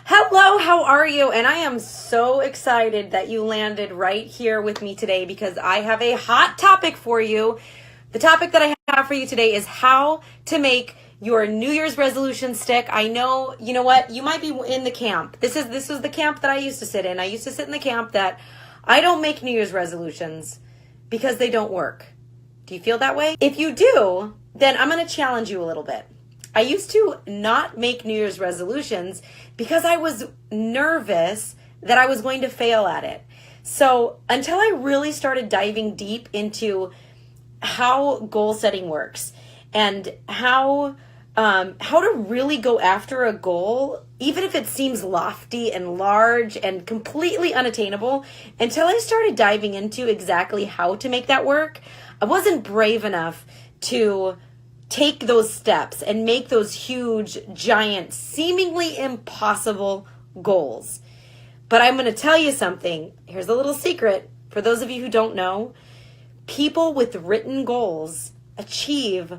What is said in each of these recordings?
Hello, how are you? And I am so excited that you landed right here with me today because I have a hot topic for you. The topic that I have for you today is how to make your New Year's resolution stick. I know, you know what? You might be in the camp. This was the camp that I used to sit in. I used to sit in the camp that I don't make New Year's resolutions because they don't work. Do you feel that way? If you do, then I'm going to challenge you a little bit. I used to not make New Year's resolutions because I was nervous that I was going to fail at it. So until I really started diving deep into how goal setting works and how to really go after a goal, even if it seems lofty and large and completely unattainable, until I started diving into exactly how to make that work, I wasn't brave enough to take those steps and make those huge, giant, seemingly impossible goals. But I'm going to tell you something. Here's a little secret. For those of you who don't know, people with written goals achieve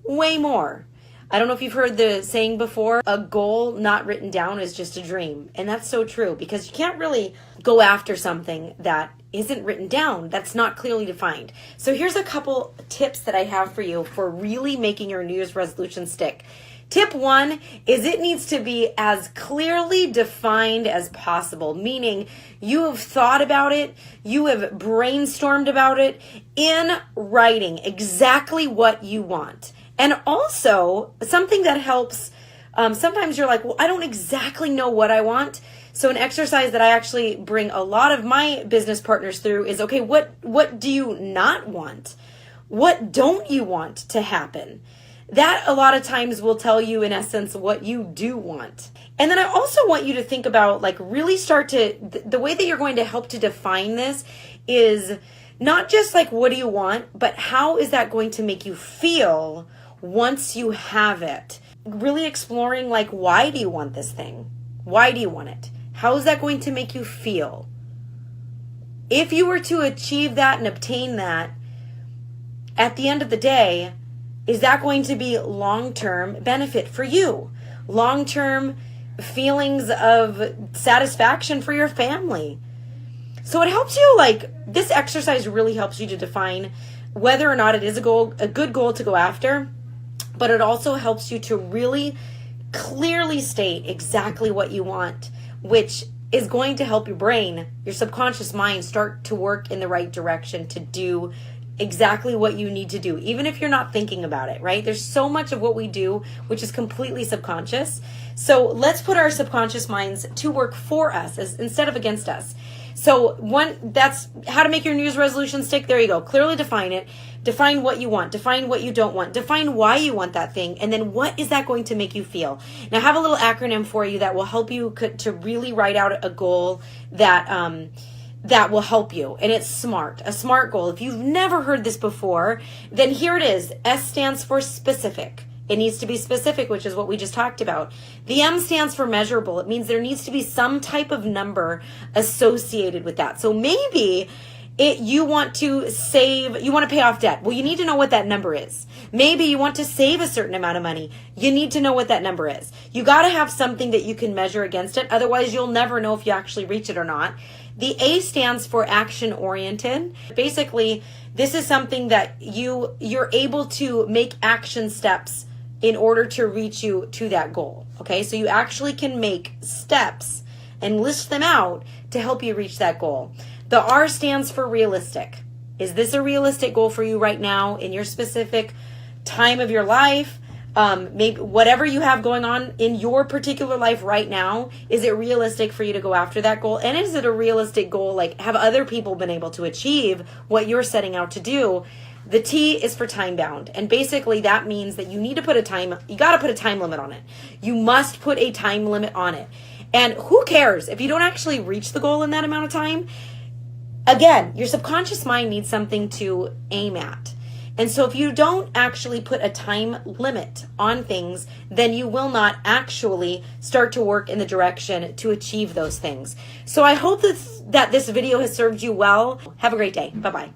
way more. I don't know if you've heard the saying before, a goal not written down is just a dream. And that's so true because you can't really go after something that isn't written down, that's not clearly defined. So here's a couple tips that I have for you for really making your New Year's resolution stick. Tip 1 is it needs to be as clearly defined as possible, meaning you have thought about it, you have brainstormed about it in writing exactly what you want. And also, something that helps, sometimes you're like, well, I don't exactly know what I want. So an exercise that I actually bring a lot of my business partners through is, okay, what do you not want? What don't you want to happen? That a lot of times will tell you in essence what you do want. And then I also want you to think about, like, really start to, the way that you're going to help to define this is not just like, what do you want, but how is that going to make you feel once you have it? Really exploring, like, why do you want this thing? Why do you want it? How is that going to make you feel? If you were to achieve that and obtain that, at the end of the day, is that going to be long-term benefit for you? Long-term feelings of satisfaction for your family? So it helps you, like, this exercise really helps you to define whether or not it is a good goal to go after, but it also helps you to really clearly state exactly what you want, which is going to help your brain, your subconscious mind, start to work in the right direction to do exactly what you need to do, even if you're not thinking about it, right? There's so much of what we do which is completely subconscious. So let's put our subconscious minds to work for us instead of against us. So that's how to make your New Year's resolution stick. There you go. Clearly define it. Define what you want. Define what you don't want. Define why you want that thing. And then what is that going to make you feel? Now, I have a little acronym for you that will help you to really write out a goal that will help you. And it's SMART, a SMART goal. If you've never heard this before, then here it is. S stands for specific. It needs to be specific, which is what we just talked about. The M stands for measurable. It means there needs to be some type of number associated with that. So maybe you want to pay off debt. Well, you need to know what that number is. Maybe you want to save a certain amount of money. You need to know what that number is. You got to have something that you can measure against it. Otherwise, you'll never know if you actually reach it or not. The A stands for action oriented. Basically, this is something that you're able to make action steps in order to reach you to that goal. Okay, so you actually can make steps and list them out to help you reach that goal. The R stands for realistic. Is this a realistic goal for you right now in your specific time of your life? Maybe whatever you have going on in your particular life right now, is it realistic for you to go after that goal? And is it a realistic goal? Like, have other people been able to achieve what you're setting out to do? The T is for time bound. And basically that means that you got to put a time limit on it. You must put a time limit on it. And who cares if you don't actually reach the goal in that amount of time? Again, your subconscious mind needs something to aim at. And so if you don't actually put a time limit on things, then you will not actually start to work in the direction to achieve those things. So I hope that this video has served you well. Have a great day. Bye-bye.